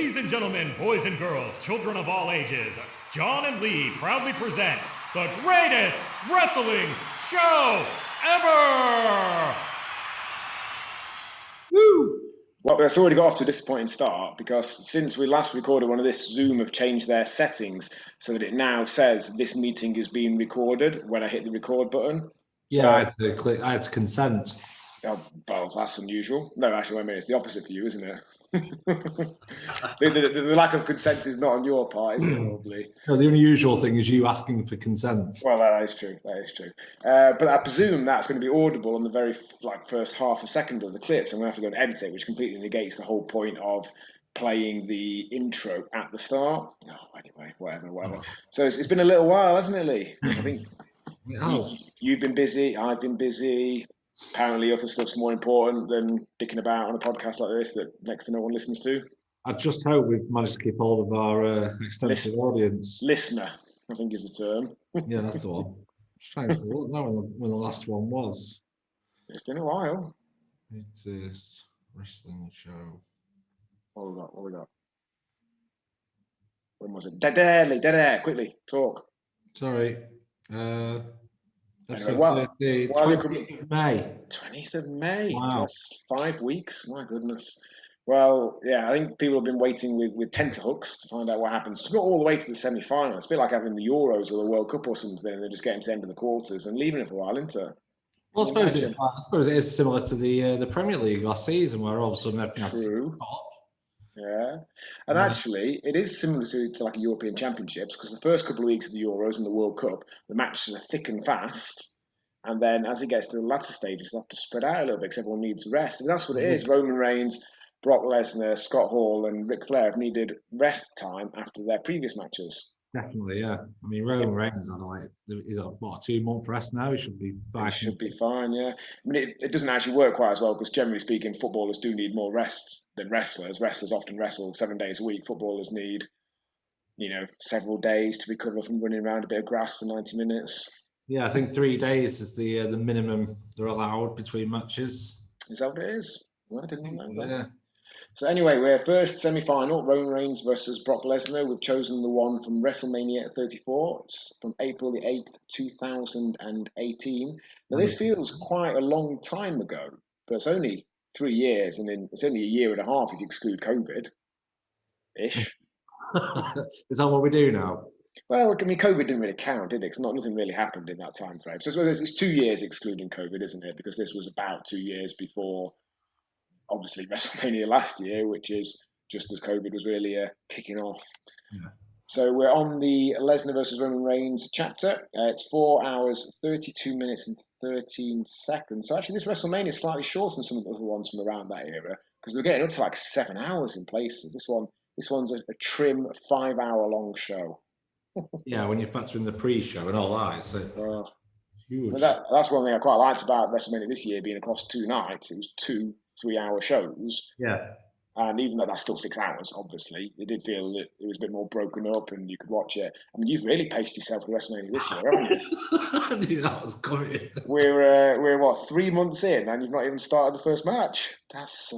Ladies and gentlemen, boys and girls, children of all ages, John and Lee proudly present the greatest wrestling show ever! Woo! Well, it's already got off to a disappointing start because since we last recorded one of this, Zoom have changed their settings so that it now says this meeting is being recorded when I hit the record button. Yeah, I had to consent. Oh, well, that's unusual. No, actually, wait a minute, it's the opposite for you, isn't it? the lack of consent is not on your part, is it, probably? No, the unusual thing is you asking for consent. Well, that is true. That is true. But I presume that's going to be audible on the very first half a second of the clip, so I'm going to have to go and edit it, which completely negates the whole point of playing the intro at the start. Oh, anyway, whatever. Oh. So it's been a little while, hasn't it, Lee? I think Yes. you've been busy. I've been busy. Apparently, other stuff's more important than dicking about on a podcast like this that next to no one listens to. I just hope we've managed to keep hold of our extensive audience. Listener, I think is the term. Yeah, that's the one. Just trying to look now when the last one was. It's been a while. It is wrestling show. What we got? When was it? Dead air, quickly, talk. Sorry. Anyway, the 20th of May. 20th of May. Wow. That's 5 weeks. My goodness. Well, yeah, I think people have been waiting with tenterhooks to find out what happens. It's not all the way to the semi-final. It's a bit like having the Euros or the World Cup or something, and they're just getting to the end of the quarters and leaving it for a while, isn't it? Well, I suppose it is similar to the Premier League last season, where all of a sudden everything had to stop. Yeah, and actually, it is similar to like a European Championships because the first couple of weeks of the Euros and the World Cup, the matches are thick and fast, and then as it gets to the latter stages, they have to spread out a little bit because everyone needs rest. And that's what it is. Roman Reigns, Brock Lesnar, Scott Hall, and Ric Flair have needed rest time after their previous matches. Definitely, yeah. I mean, Roman Reigns, he's a 2-month rest now. He should be fine. He should be fine, yeah. I mean, it doesn't actually work quite as well because generally speaking, footballers do need more rest than wrestlers. Wrestlers often wrestle 7 days a week. Footballers need, several days to recover from running around a bit of grass for 90 minutes. Yeah, I think 3 days is the minimum they're allowed between matches. Is that what it is? Well, I didn't know that. Yeah. So anyway, we're first semi-final, Roman Reigns versus Brock Lesnar. We've chosen the one from WrestleMania 34. It's from April the 8th, 2018. Now, this feels quite a long time ago, but it's only 3 years, and then it's only a year and a half if you exclude COVID-ish. Is that what we do now? Well, I mean, COVID didn't really count, did it? Because nothing really happened in that time frame. So it's 2 years excluding COVID, isn't it? Because this was about 2 years before, obviously, WrestleMania last year, which is just as COVID was really kicking off. Yeah. So we're on the Lesnar versus Roman Reigns chapter. It's 4 hours, 32 minutes and 13 seconds. So actually this WrestleMania is slightly shorter than some of the other ones from around that era because they're getting up to like 7 hours in places. This one's a trim 5 hour long show. Yeah, when you factor in the pre-show and all that, it's huge. Well, that's one thing I quite liked about WrestleMania this year being across 2 nights. It was 2 3-hour shows. Yeah. And even though that's still 6 hours, obviously, it did feel that it was a bit more broken up and you could watch it. I mean, you've really paced yourself with WrestleMania this year, haven't you? I knew that was coming. We're what, 3 months in and you've not even started the first match? That's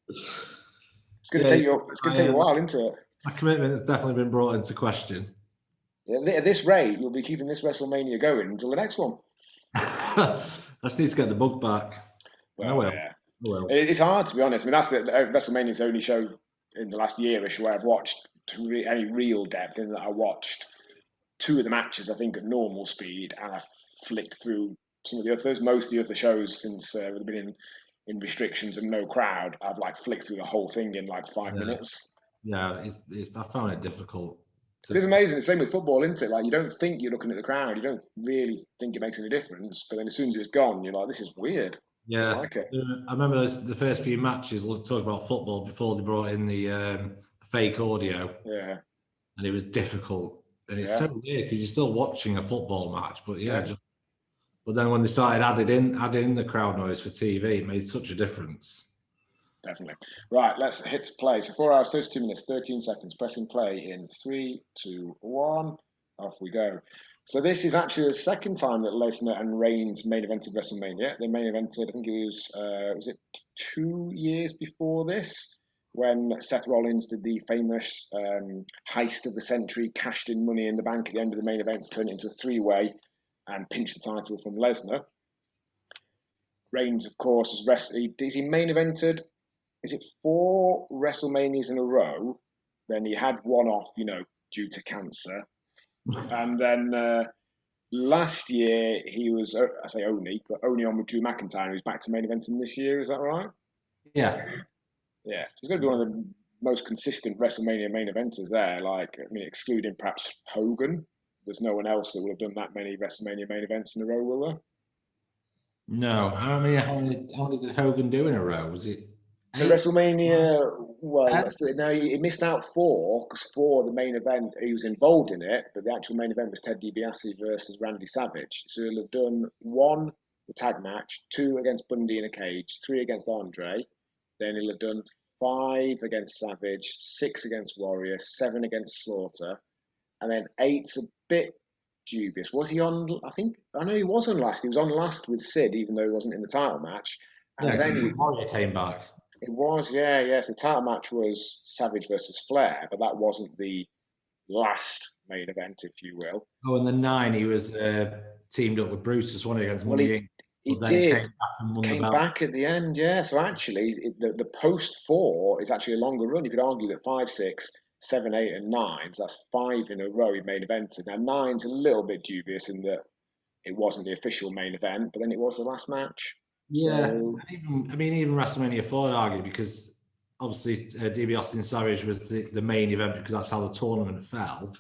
it's going to take you a while, isn't it? My commitment has definitely been brought into question. Yeah, at this rate, you'll be keeping this WrestleMania going until the next one. I just need to get the bug back. Well, yeah. Well. It's hard, to be honest. I mean, that's WrestleMania's only show in the last year-ish where I've watched to any real depth, in that I watched 2 of the matches, I think, at normal speed, and I flicked through some of the others. Most of the other shows, since they've been in restrictions and no crowd, I've flicked through the whole thing in 5 minutes. Yeah, I found it difficult. It's amazing. The same with football, isn't it? You don't think you're looking at the crowd. You don't really think it makes any difference. But then as soon as it's gone, you're like, this is weird. Yeah. I like it. I remember the first few matches, talking about football, before they brought in the fake audio. Yeah. And it was difficult. And it's so weird because you're still watching a football match. But but then when they started adding in the crowd noise for TV, it made such a difference. Definitely. Right, let's hit play. So 4 hours, 32 minutes, 13 seconds. Pressing play in 3, 2, 1. Off we go. So this is actually the second time that Lesnar and Reigns main evented WrestleMania. They main evented, I think it was it 2 years before this? when Seth Rollins did the famous heist of the century, cashed in Money in the Bank at the end of the main event to turn it into a three-way and pinch the title from Lesnar. Reigns, of course, is he main evented? Is it 4 WrestleManias in a row? Then he had one off, due to cancer. And then last year he was, I say only, but only on with Drew McIntyre. He's back to main eventing this year. Is that right? Yeah. Yeah. So he's going to be one of the most consistent WrestleMania main eventers there. Excluding perhaps Hogan. There's no one else that will have done that many WrestleMania main events in a row, will there? No. How many did Hogan do in a row? Was it? So 8? WrestleMania, let's do it now. He missed out 4 because 4, the main event, he was involved in it, but the actual main event was Ted DiBiase versus Randy Savage. So he'll have done 1, the tag match, 2 against Bundy in a cage, 3 against Andre. Then he'll have done 5 against Savage, 6 against Warrior, 7 against Slaughter, and then 8's a bit dubious. Was he on? I know he was on last. He was on last with Sid, even though he wasn't in the title match. And then Warrior came back. It was, yes. The title match was Savage versus Flair, but that wasn't the last main event, if you will. Oh, and the 9, he was teamed up with Bruce as one against Money Inc. He did. Came back at the end, yeah. So actually, the post 4 is actually a longer run. You could argue that 5, 6, 7, 8, and 9. So that's 5 in a row he main evented. Now 9's a little bit dubious in that it wasn't the official main event, but then it was the last match. Yeah, so, even WrestleMania 4, I'd argue, because obviously DiBiase and Savage was the main event because that's how the tournament fell.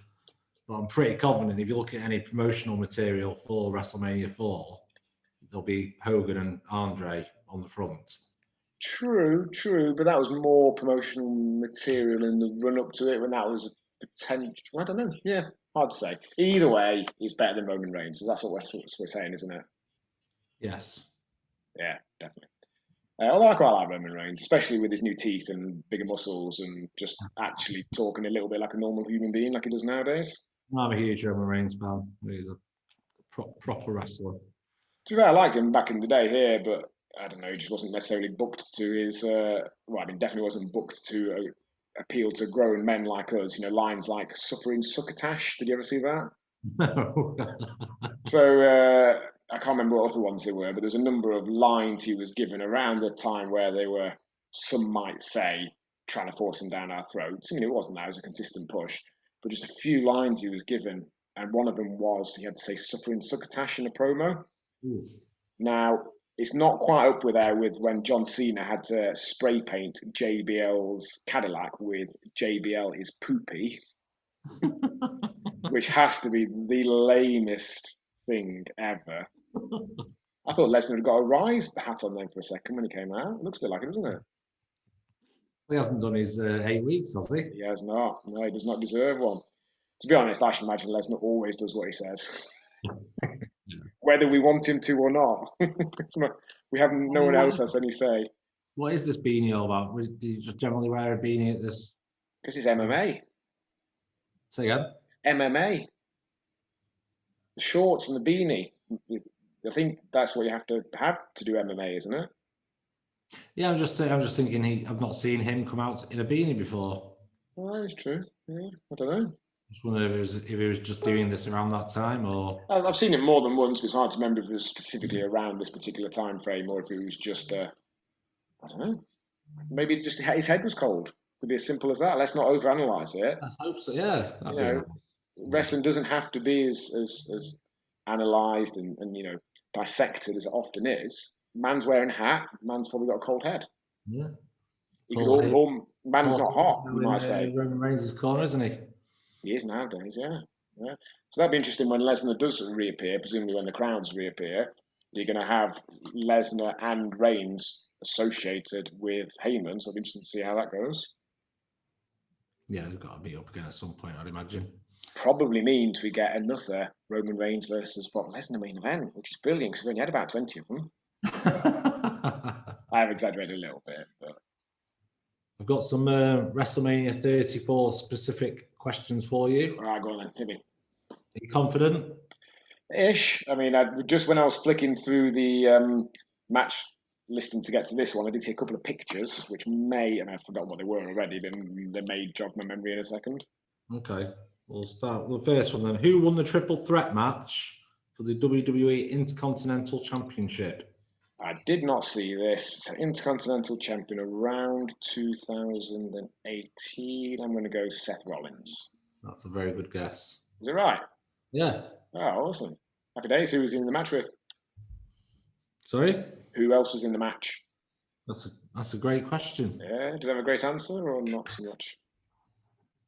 But I'm pretty confident if you look at any promotional material for WrestleMania 4, there'll be Hogan and Andre on the front. True, but that was more promotional material in the run up to it when that was potential. I don't know. Yeah, hard to say. Either way, he's better than Roman Reigns. So that's what we're saying, isn't it? Yes. Yeah, definitely. Although I quite like Roman Reigns, especially with his new teeth and bigger muscles and just actually talking a little bit like a normal human being like he does nowadays. I'm a huge Roman Reigns fan. He's a proper wrestler. To be fair, I liked him back in the day here, but I don't know, he just wasn't necessarily booked to his, definitely wasn't booked to appeal to grown men like us. Lines like suffering succotash. Did you ever see that? No. So, I can't remember what other ones they were, but there's a number of lines he was given around the time where they were, some might say, trying to force him down our throats. I mean, it wasn't that, it was a consistent push. But just a few lines he was given, and one of them was he had to say suffering succotash in a promo. Oof. Now, it's not quite up with there with when John Cena had to spray paint JBL's Cadillac with JBL is poopy, which has to be the lamest thing ever. I thought Lesnar had got a Rise hat on then for a second when he came out. It looks a bit like it, doesn't it? He hasn't done his 8 weeks, has he? He has not. No, he does not deserve one. To be honest, I should imagine Lesnar always does what he says. Whether we want him to or not. We have no one else has any say. What is this beanie all about? Do you just generally wear a beanie at this? Because it's MMA. Say again? MMA. The shorts and the beanie. I think that's what you have to do MMA, isn't it? Yeah, I'm just thinking I've not seen him come out in a beanie before. Well, that is true. Yeah, I don't know. Just wonder if he was just doing this around that time, or I've seen it more than once. But it's hard to remember if it was specifically around this particular time frame or if it was just I don't know. Maybe just his head was cold. Could be as simple as that. Let's not overanalyze it. I hope so. Yeah, nice. Wrestling doesn't have to be as analysed and dissected as it often is. Man's wearing a hat. Man's probably got a cold head. Yeah. Man's not hot, you might say. Roman Reigns' corner, isn't he? He is nowadays, yeah. So that'd be interesting when Lesnar does reappear, presumably when the crowds reappear. You're going to have Lesnar and Reigns associated with Heyman, so it'll be interesting to see how that goes. Yeah, they've got to be up again at some point, I'd imagine. Probably means we get another Roman Reigns versus Brock Lesnar main event, which is brilliant because we've only had about 20 of them. I have exaggerated a little bit, but I've got some WrestleMania 34 specific questions for you. All right, go on then, hit me. Are you confident? Ish. I mean, just when I was flicking through the match listening to get to this one, I did see a couple of pictures, which may, and I've forgotten what they were already, but they may jog my memory in a second. Okay, we'll start with the first one then. Who won the triple threat match for the WWE Intercontinental Championship? I did not see this. So Intercontinental Champion around 2018. I'm going to go Seth Rollins. That's a very good guess. Is it right? Yeah. Oh, awesome. Happy days. Who was in the match with? Sorry? Who else was in the match? That's a great question. Yeah. Does it have a great answer or not so much?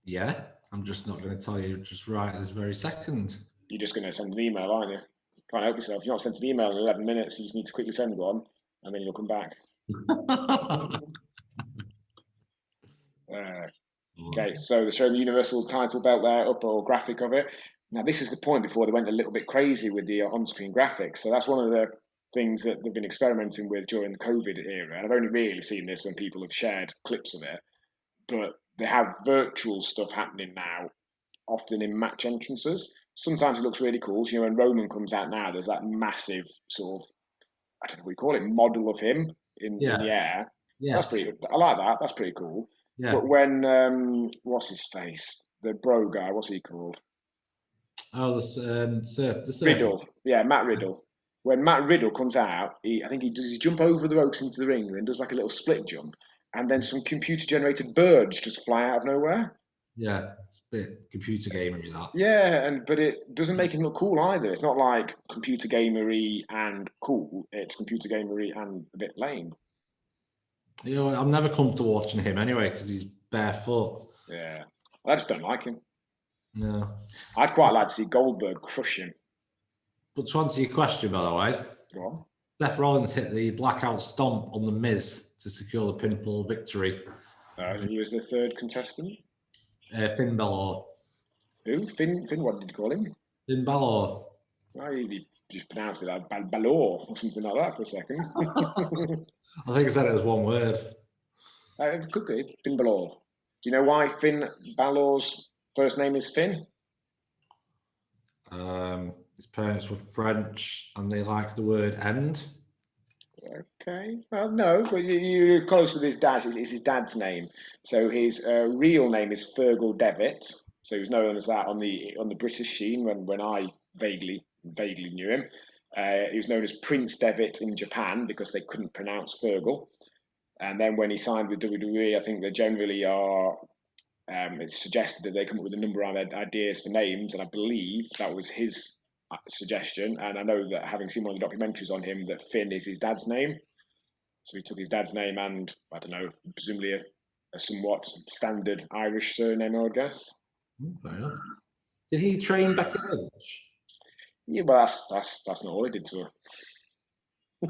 Yeah. I'm just not going to tell you just right this very second. You're just going to send an email, aren't you? Can't help yourself. If you're not sent an email in 11 minutes, you just need to quickly send one, and then you'll come back. Okay, so they're showing the Universal title belt there, upper graphic of it. Now, this is the point before they went a little bit crazy with the on-screen graphics. So that's one of the things that they've been experimenting with during the COVID era. And I've only really seen this when people have shared clips of it. But they have virtual stuff happening now, often in match entrances. Sometimes it looks really cool. So, you know, when Roman comes out now, there's that massive sort of, I don't know what you call it, model of him in the air. Yes. So that's pretty, I like that. That's pretty cool. Yeah. But when, what's his face? The bro guy, what's he called? Oh, the surf. Riddle. Yeah, Matt Riddle. When Matt Riddle comes out, I think he jump over the ropes into the ring and then does like a little split jump. And then some computer-generated birds just fly out of nowhere. Yeah, it's a bit computer gamery, that. Yeah, but it doesn't make him look cool either. It's not like computer gamery and cool. It's computer gamery and a bit lame. You know, I'm never comfortable watching him anyway because he's barefoot. Yeah, I just don't like him. No. I'd quite like to see Goldberg crush him. But to answer your question, by the way, go on. Seth Rollins hit the blackout stomp on The Miz to secure the pinfall victory. He was the third contestant? Finn Balor. Who? Finn, what did you call him? Finn Balor. Oh, he just pronounced it like Balor or something like that for a second. I think I said it as one word. It could be. Finn Balor. Do you know why Finn Balor's first name is Finn? His parents were French and they like the word end. Okay. Well, no, but you're close with his dad. It's his dad's name. So his real name is Fergal Devitt. So he was known as that on the British scene when I vaguely knew him. He was known as Prince Devitt in Japan because they couldn't pronounce Fergal. And then when he signed with WWE, I think they generally are. It's suggested that they come up with a number of ideas for names, and I believe that was his suggestion. And I know that having seen one of the documentaries on him, that Finn is his dad's name. So he took his dad's name and, I don't know, presumably a somewhat standard Irish surname, I would guess. Okay. Did he train Becky Lynch? Yeah, but that's not all he did to her.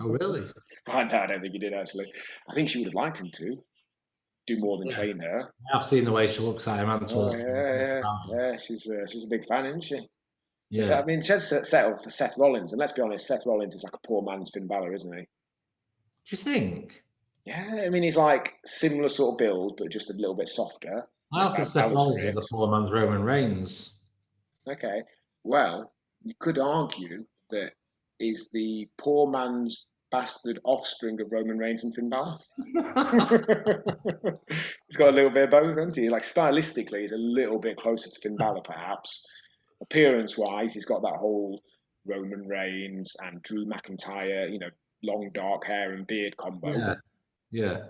Oh, really? No, I don't think he did, actually. I think she would have liked him to do more than train her. I've seen the way she looks at him and talks. Yeah. She's a big fan, isn't she? So, yeah. I mean, she has set up for Seth Rollins, and let's be honest, Seth Rollins is like a poor man's Finn Balor, isn't he? Do you think? Yeah, I mean, he's like similar sort of build, but just a little bit softer. I think Seth Rollins is the poor man's Roman Reigns. Okay, well, you could argue that is the poor man's bastard offspring of Roman Reigns and Finn Balor. He's got a little bit of both, hasn't he? Like stylistically, he's a little bit closer to Finn Balor, perhaps. Appearance-wise, he's got that whole Roman Reigns and Drew McIntyre, long dark hair and beard combo. Yeah.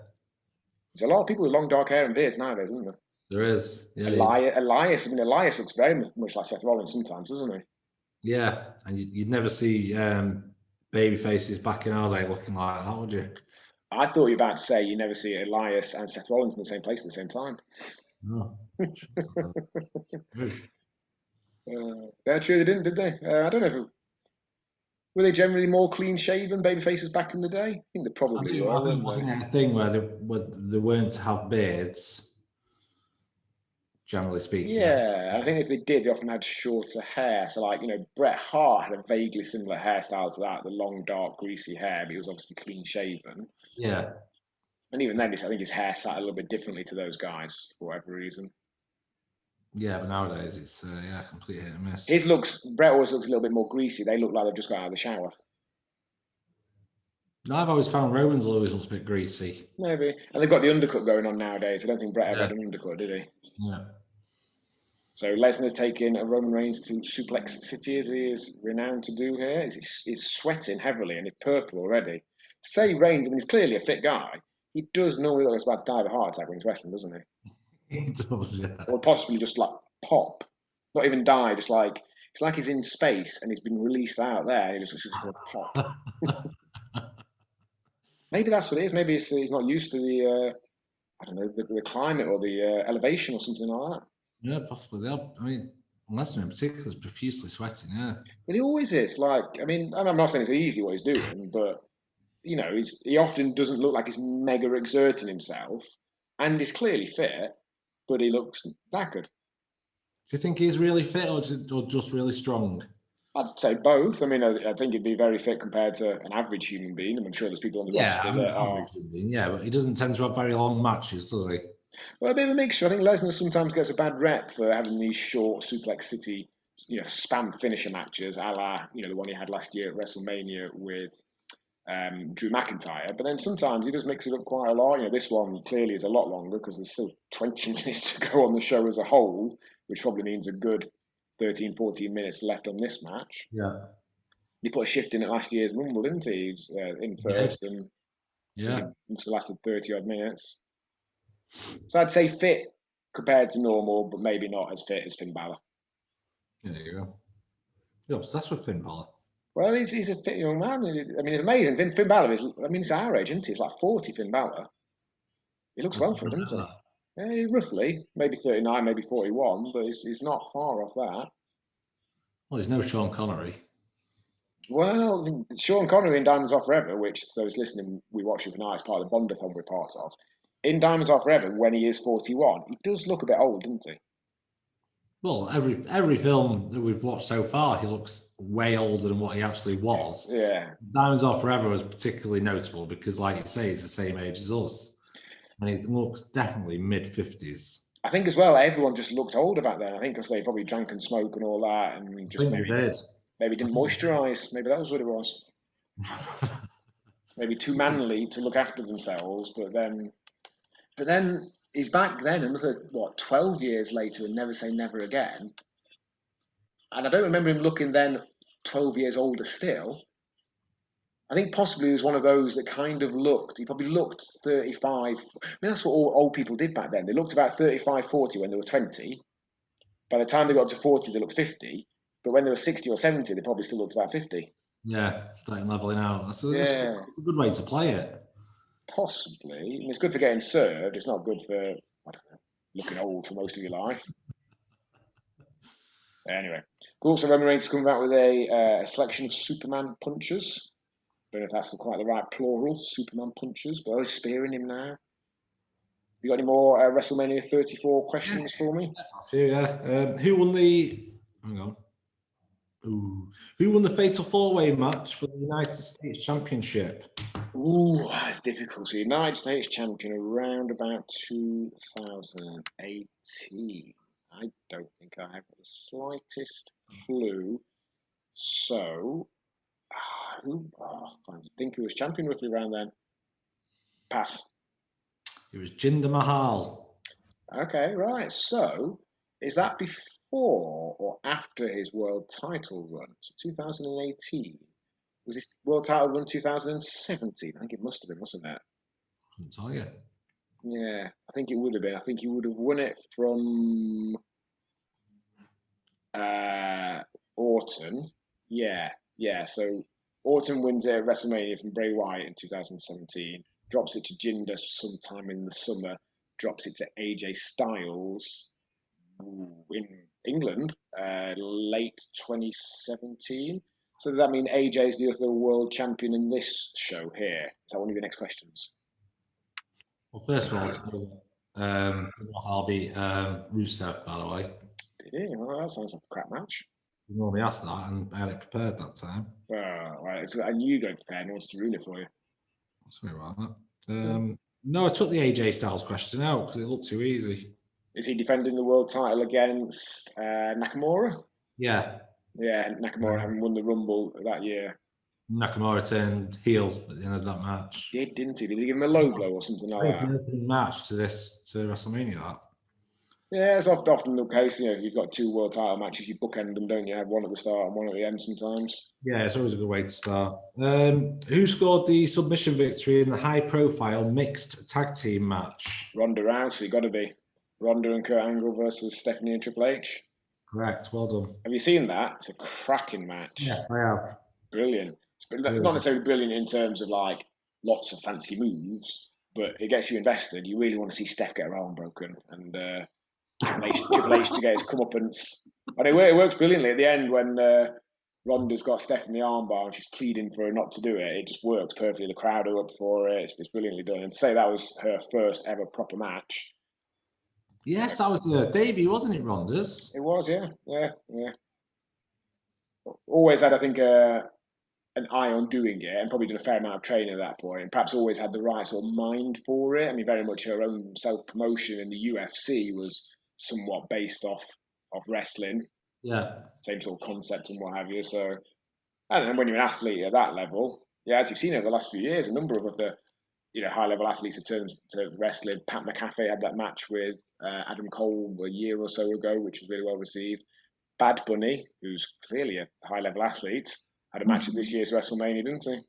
There's a lot of people with long dark hair and beards nowadays, isn't there? There is. Yeah, Elias looks very much like Seth Rollins sometimes, doesn't he? Yeah, and you'd never see baby faces back in our day looking like that, would you? I thought you were about to say you never see Elias and Seth Rollins in the same place at the same time. No. True, they didn't, did they? I don't know. Were they generally more clean-shaven baby faces back in the day? I think they probably were. I think wasn't it a thing where they weren't to have beards, generally speaking? Yeah, I think if they did, they often had shorter hair. So, like, Bret Hart had a vaguely similar hairstyle to that, the long, dark, greasy hair, but he was obviously clean-shaven. Yeah. And even then, I think his hair sat a little bit differently to those guys, for whatever reason. Yeah, but nowadays it's complete hit and miss. Bret always looks a little bit more greasy. They look like they've just got out of the shower. No, I've always found Roman's always looks a bit greasy. Maybe. And they've got the undercut going on nowadays. I don't think Brett ever Yeah. had an undercut, did he? Yeah. So Lesnar's taking a Roman Reigns to Suplex City, as he is renowned to do here. He's sweating heavily and he's purple already. To say Reigns, I mean, he's clearly a fit guy. He does normally look like he's about to die of a heart attack when he's wrestling, doesn't he? He does, yeah. Or possibly just like pop. Not even die, just like it's like he's in space and he's been released out there and he just looks like pop. Maybe that's what it is. Maybe he's not used to the I don't know the climate or the elevation or something like that. Yeah, possibly. I mean, Lesnar in particular is profusely sweating, yeah. But he always is. Like, I mean, I'm not saying it's easy what he's doing, but you know, he often doesn't look like he's mega exerting himself, and he's clearly fit, but he looks knackered. Do you think he's really fit or just really strong? I'd say both. I mean, I think he'd be very fit compared to an average human being. I'm sure there's people on the roster that are. Yeah, but he doesn't tend to have very long matches, does he? Well, a bit of a mixture. I think Lesnar sometimes gets a bad rep for having these short Suplex City, spam finisher matches, a la, the one he had last year at WrestleMania with Drew McIntyre. But then sometimes he does mix it up quite a lot. This one clearly is a lot longer because there's still 20 minutes to go on the show as a whole, which probably means a good 13, 14 minutes left on this match. Yeah. He put a shift in at last year's Rumble, didn't he? He was in first and must have lasted 30 odd minutes. So I'd say fit compared to normal, but maybe not as fit as Finn Balor. There you go. You're obsessed with Finn Balor. Well, he's a fit young man. I mean, it's amazing. Finn Balor is, he's our age, isn't he? He's like 40, Finn Balor. He looks well for it, doesn't he? Yeah, roughly. Maybe 39, maybe 41, but he's not far off that. Well, he's no Sean Connery. Well, Sean Connery in Diamonds Are Forever, which those listening we watch with tonight is part of the Bondathon we're part of. In Diamonds Are Forever, when he is 41, he does look a bit old, doesn't he? Well, every film that we've watched so far, he looks way older than what he actually was. Yeah. Diamonds Are Forever was particularly notable because, like you say, he's the same age as us. And he looks definitely mid-50s. I think as well, everyone just looked older back then. I think because they probably drank and smoked and all that, and just maybe didn't moisturise. Maybe that was what it was. Maybe too manly to look after themselves, but then he's back then another 12 years later and never say never again. And I don't remember him looking then 12 years older still. I think possibly he was one of those that kind of he probably looked 35. I mean, that's what all old people did back then. They looked about 35, 40 when they were 20. By the time they got to 40, they looked 50. But when they were 60 or 70, they probably still looked about 50. Yeah, starting leveling out. That's a good way to play it. Possibly. I mean, it's good for getting served. It's not good for, I don't know, looking old for most of your life. Anyway. Cool. So Roman Reigns is coming out with a selection of Superman punches. Don't know if that's quite the right plural, Superman punches, but I was spearing him now. You got any more WrestleMania 34 questions for me? Yeah. Who won the... Hang on. Ooh. Who won the Fatal 4-Way match for the United States Championship? Ooh, that's difficult. So United States Champion around about 2018. I don't think I have the slightest clue. So... I think he was champion roughly around then. Pass. It was Jinder Mahal. Okay, right. So, is that before or after his world title run? So 2018. Was his world title run 2017? I think it must have been, wasn't it? Couldn't tell you. Yeah, I think it would have been. I think he would have won it from Orton. Yeah. So Orton wins it at WrestleMania from Bray Wyatt in 2017. Drops it to Jinder sometime in the summer. Drops it to AJ Styles in England late 2017. So does that mean AJ is the other world champion in this show here? Is that one of your next questions? Well, first of all, Mahal beat Rusev, by the way. Did he? Well, that sounds like a crap match. You normally asked that, and I had it prepared that time. Right. So I knew you go prepared and wants to ruin it for you. Sorry about that. No, I took the AJ Styles question out because it looked too easy. Is he defending the world title against Nakamura? Yeah. Yeah, Nakamura having won the Rumble that year. Nakamura turned heel at the end of that match. Didn't he? Did he give him a low blow or something like that? The opening match to WrestleMania. That. Yeah, it's often the case. You know, you've got 2 world title matches, you bookend them, don't you? Have one at the start and one at the end sometimes. Yeah, it's always a good way to start. Who scored the submission victory in the high-profile mixed tag team match? Ronda Rousey, got to be. Ronda and Kurt Angle versus Stephanie and Triple H. Correct. Well done. Have you seen that? It's a cracking match. Yes, I have. Brilliant. Not necessarily brilliant in terms of like lots of fancy moves, but it gets you invested. You really want to see Steph get her arm broken and Triple H to get his comeuppance. And it works brilliantly at the end when Ronda's got Steph in the armbar and she's pleading for her not to do it. It just works perfectly. The crowd are up for it. It's brilliantly done. And to say that was her first ever proper match. Yes, that was her debut, wasn't it, Ronda's? It was, yeah. Always had, I think, an eye on doing it and probably done a fair amount of training at that point and perhaps always had the right sort of mind for it. I mean, very much her own self-promotion in the UFC was somewhat based off wrestling. Yeah. Same sort of concept and what have you. So, and when you're an athlete at that level, yeah, as you've seen over the last few years, a number of other, high-level athletes have turned to wrestling. Pat McAfee had that match with Adam Cole a year or so ago, which was really well received. Bad Bunny, who's clearly a high-level athlete, had a match at this year's WrestleMania, didn't he?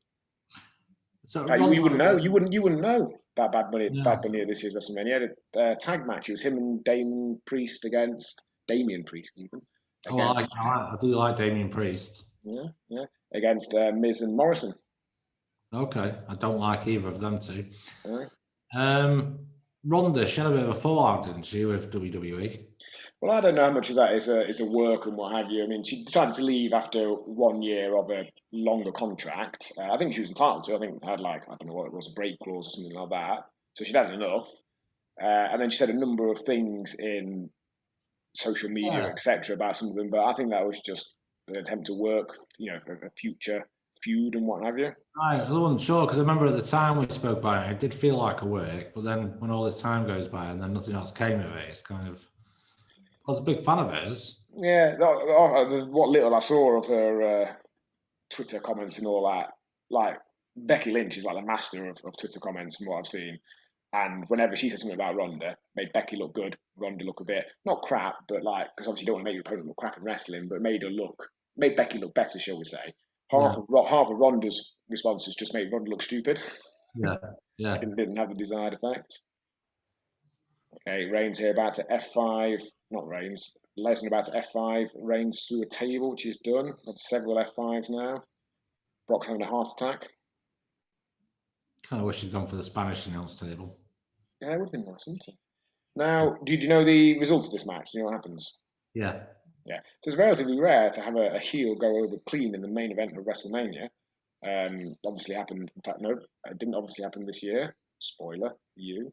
So in fact, you wouldn't know. You wouldn't know about Bad Bunny. No. Bad Bunny at this year's WrestleMania. He had a tag match. It was him and Damian Priest against Damian Priest, even. I do like Damian Priest. Yeah. Against Miz and Morrison. Okay, I don't like either of them two. Right. Ronda, she had a bit of a fallout, didn't she, with WWE? Well, I don't know how much of that is a work and what have you. I mean, she decided to leave after 1 year of a longer contract. I think she was entitled to. I think had I don't know what it was, a break clause or something like that. So she'd had enough. And then she said a number of things in social media, etc., about some of them. But I think that was just an attempt to work, for a future feud and what have you. Right, I wasn't sure because I remember at the time we spoke about it did feel like a work, but then when all this time goes by and then nothing else came of it, it's kind of. I was a big fan of hers. Yeah, what little I saw of her Twitter comments and all that, like Becky Lynch is like the master of Twitter comments from what I've seen. And whenever she said something about Ronda, made Becky look good, Ronda look a bit not crap, but because obviously you don't want to make your opponent look crap in wrestling, but made Becky look better, shall we say? Half of Ronda's responses just made Ronda look stupid. Yeah. It didn't have the desired effect. Okay, Reigns here about to F5, not Reigns. Lesnar about to F5, Reigns through a table, which is done. Had several F5s now. Brock's having a heart attack. Kind of wish he'd gone for the Spanish announce table. Yeah, it would have been nice, wouldn't it? Now, do you know the results of this match? Do you know what happens? Yeah. Yeah. So it's relatively rare to have a heel go over clean in the main event of WrestleMania. Obviously happened. In fact, no, it didn't obviously happen this year. Spoiler, you.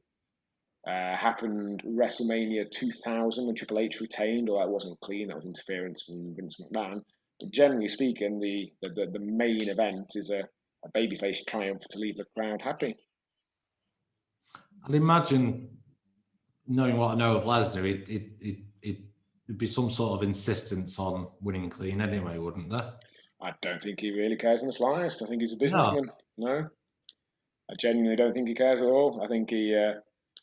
Happened WrestleMania 2000 when Triple H retained, or that wasn't clean. That was interference from Vince McMahon. But generally speaking, the main event is a babyface triumph to leave the crowd happy. I'd imagine, knowing what I know of Lesnar, it'd be some sort of insistence on winning clean anyway, wouldn't there? I don't think he really cares in the slightest. I think he's a businessman. No. I genuinely don't think he cares at all. I think he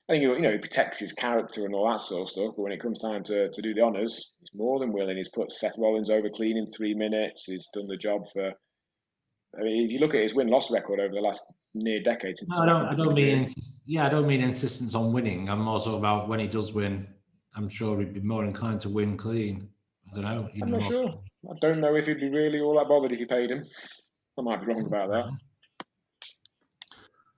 protects his character and all that sort of stuff. But when it comes time to do the honours, he's more than willing. He's put Seth Rollins over clean in 3 minutes. He's done the job for. I mean, if you look at his win-loss record over the last near decade, since I don't mean insistence on winning. I'm more talking about when he does win. I'm sure he'd be more inclined to win clean. I don't know. I'm not sure. I don't know if he'd be really all that bothered if you paid him. I might be wrong about that.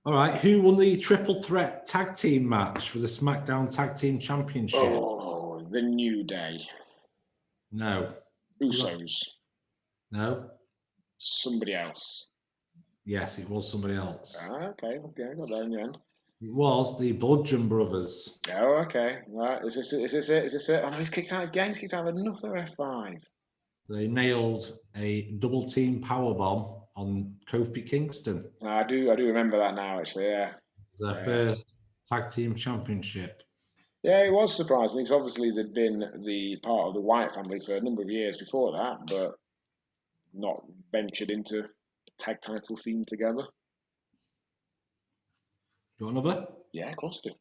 All right. Who won the triple threat tag team match for the SmackDown Tag Team Championship? Oh, the New Day. No. Usos. No. Somebody else. Yes, it was somebody else. Okay, I got that in the end. It was the Bludgeon Brothers. Oh, okay. Right. Is this it? Oh no, he's kicked out again. He's kicked out of another F5. They nailed a double team powerbomb on Kofi Kingston. I do remember that now, actually, yeah. Their first tag team championship. Yeah, it was surprising because obviously they'd been the part of the Wyatt family for a number of years before that, but not ventured into tag title scene together. You want another? Yeah, of course I do.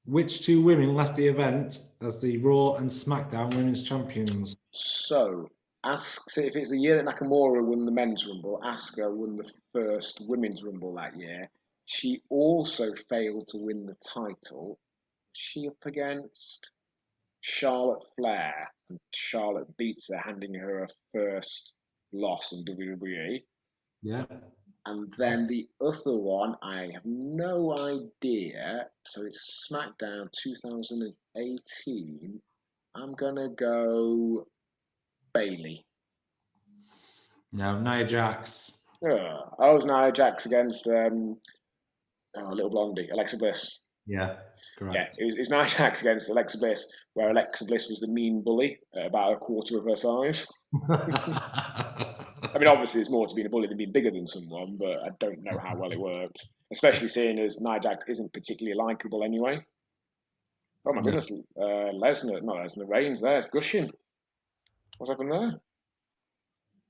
Which two women left the event as the Raw and SmackDown Women's Champions? So, if it's the year that Nakamura won the men's rumble, Asuka won the first women's rumble that year. She also failed to win the title. She up against Charlotte Flair, and Charlotte beats her, handing her her first loss in WWE. Yeah. And then the other one, I have no idea. So it's SmackDown 2018. I'm gonna go Bailey. No, Nia Jax. I was Nia Jax against little blondie, Alexa Bliss. Yeah, correct. Yeah, it was Nia Jax against Alexa Bliss, where Alexa Bliss was the mean bully at about a quarter of her size. I mean, obviously, there's more to being a bully than being bigger than someone, but I don't know how well it worked. Especially seeing as Nia Jax isn't particularly likable anyway. Oh my goodness, Lesnar, Reigns there's gushing. What's happened there?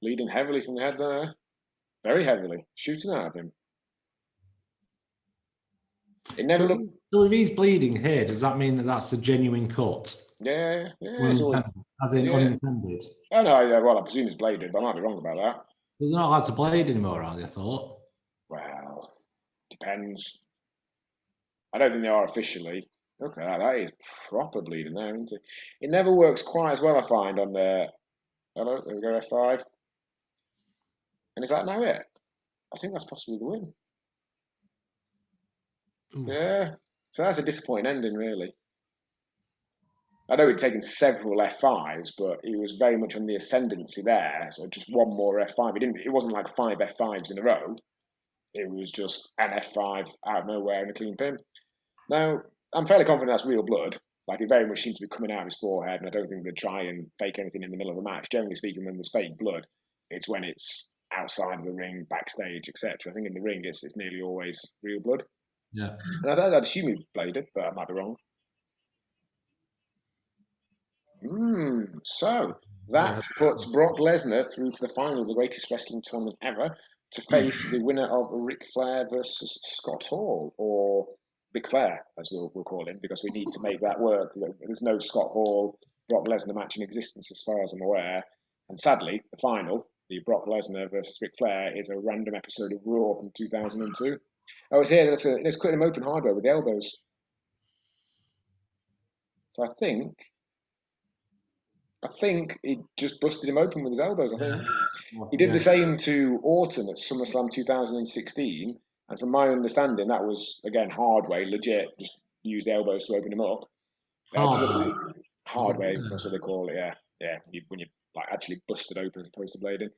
Leading heavily from the head there. Very heavily. Shooting out of him. It never looked... So if he's bleeding here, does that mean that that's a genuine cut? Yeah. As in unintended? Oh no, well, I presume it's bladed, but I might be wrong about that. There's not allowed to blade anymore, are they, I thought? Well, depends. I don't think they are officially. Okay, that is proper bleeding there, isn't it? It never works quite as well, I find, on the... Hello, there we go, F5. And is that now it? I think that's possibly the win. Oof. Yeah, so that's a disappointing ending, really. I know he'd taken several F5s, but he was very much on the ascendancy there. So just one more F5. It wasn't like 5 F5s in a row. It was just an F5 out of nowhere and a clean pin. Now, I'm fairly confident that's real blood. Like, it very much seems to be coming out of his forehead, and I don't think they'd try and fake anything in the middle of the match. Generally speaking, when there's fake blood, it's when it's outside of the ring, backstage, etc. I think in the ring, it's nearly always real blood. Yeah. And I'd assume he bladed, but I might be wrong. So that puts Brock Lesnar through to the final of the greatest wrestling tournament ever to face the winner of Ric Flair versus Scott Hall, or Ric Flair, as we'll call him, because we need to make that work. There's no Scott Hall Brock Lesnar match in existence as far as I'm aware. And sadly, the final, the Brock Lesnar versus Ric Flair, is a random episode of Raw from 2002. I was here, let's cut him open hardware with the elbows. So I think he just busted him open with his elbows, I think. He did the same to Orton at SummerSlam 2016. And from my understanding, that was, again, hard way, legit, just use the elbows to open him up. Hard way, that's what they call it, yeah. Yeah, when you like actually busted open as opposed to blading.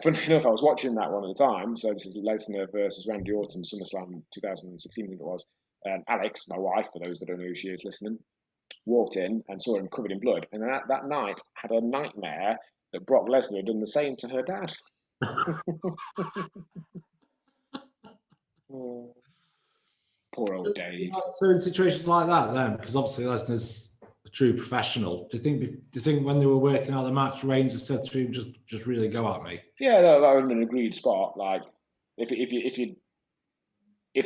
Funny enough, I was watching that one at the time. So this is Lesnar versus Randy Orton, SummerSlam 2016, I think it was. Alex, my wife, for those that don't know who she is listening, walked in and saw him covered in blood. And then that night had a nightmare that Brock Lesnar had done the same to her dad. Poor old Dave. So in situations like that, then, because obviously Lesnar's a true professional, do you think when they were working out the match, Reigns had said to him, just really go at me? Yeah, that would have been an agreed spot. Like, if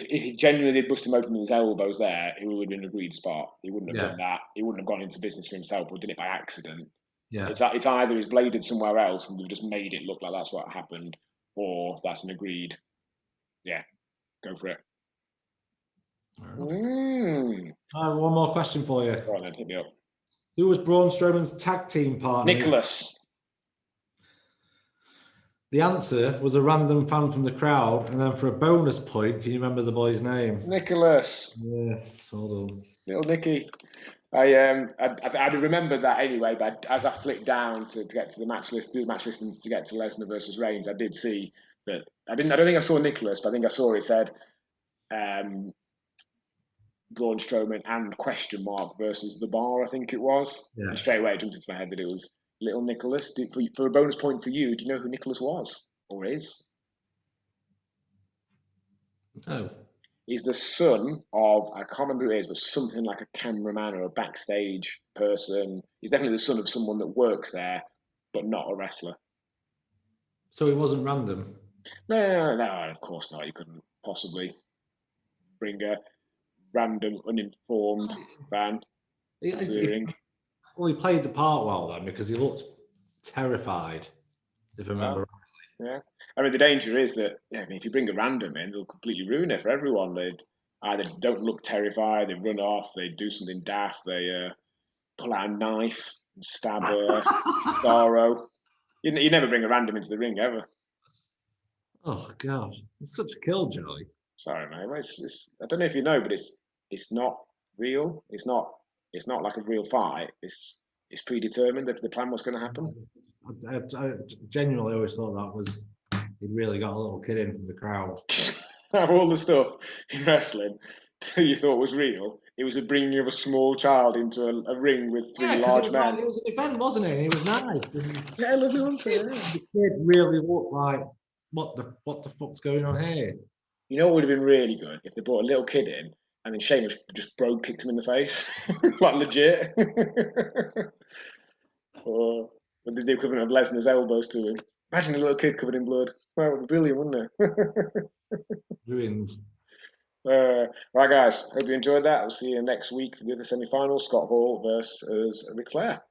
he genuinely did bust him open with his elbows there, it would have been an agreed spot. He wouldn't have done that. He wouldn't have gone into business for himself or done it by accident. Yeah. It's either he's bladed somewhere else and they've just made it look like that's what happened, or that's an agreed, go for it. I have one more question for you. Go on then, hit me up. Who was Braun Strowman's tag team partner? Nicholas. The answer was a random fan from the crowd, and then for a bonus point, can you remember the boy's name? Nicholas. Yes, hold on. Little Nicky. I'd remembered that anyway, but as I flicked down to get to the match list, through the match listings to get to Lesnar versus Reigns, I did see that I don't think I saw Nicholas, but I think I saw it said Braun Strowman and question mark versus the Bar, I think it was. Yeah. And straight away it jumped into my head that it was Little Nicholas. For a bonus point for you, do you know who Nicholas was or is? No. He's the son of, I can't remember who it is, but something like a cameraman or a backstage person. He's definitely the son of someone that works there, but not a wrestler. So it wasn't random? No, of course not. You couldn't possibly bring a random, uninformed fan into the ring. Well, he played the part well then because he looked terrified, if I remember rightly. Yeah. I mean, the danger is that if you bring a random in, they'll completely ruin it for everyone. They'd either don't look terrified, they run off, they do something daft, they pull out a knife and stab Cesaro. You never bring a random into the ring ever. Oh God, it's such a killjoy. Sorry, mate. I don't know if you know, but it's not real. It's not like a real fight. It's predetermined that the plan was going to happen. I genuinely always thought that was he'd really got a little kid in from the crowd. Out of all the stuff in wrestling that you thought was real, it was a bringing of a small child into a ring with three large men. It was an event, wasn't it? And it was nice. And Yeah, lovely, wasn't it? the kid really looked like, what the fuck's going on here? You know what would have been really good if they brought a little kid in and then Sheamus just kicked him in the face, like legit. Or they did the equivalent of Lesnar's elbows to him. Imagine a little kid covered in blood. That would be brilliant, wouldn't it? Ruined. Right, guys. Hope you enjoyed that. I'll see you next week for the other semi-final. Scott Hall versus Ric Flair.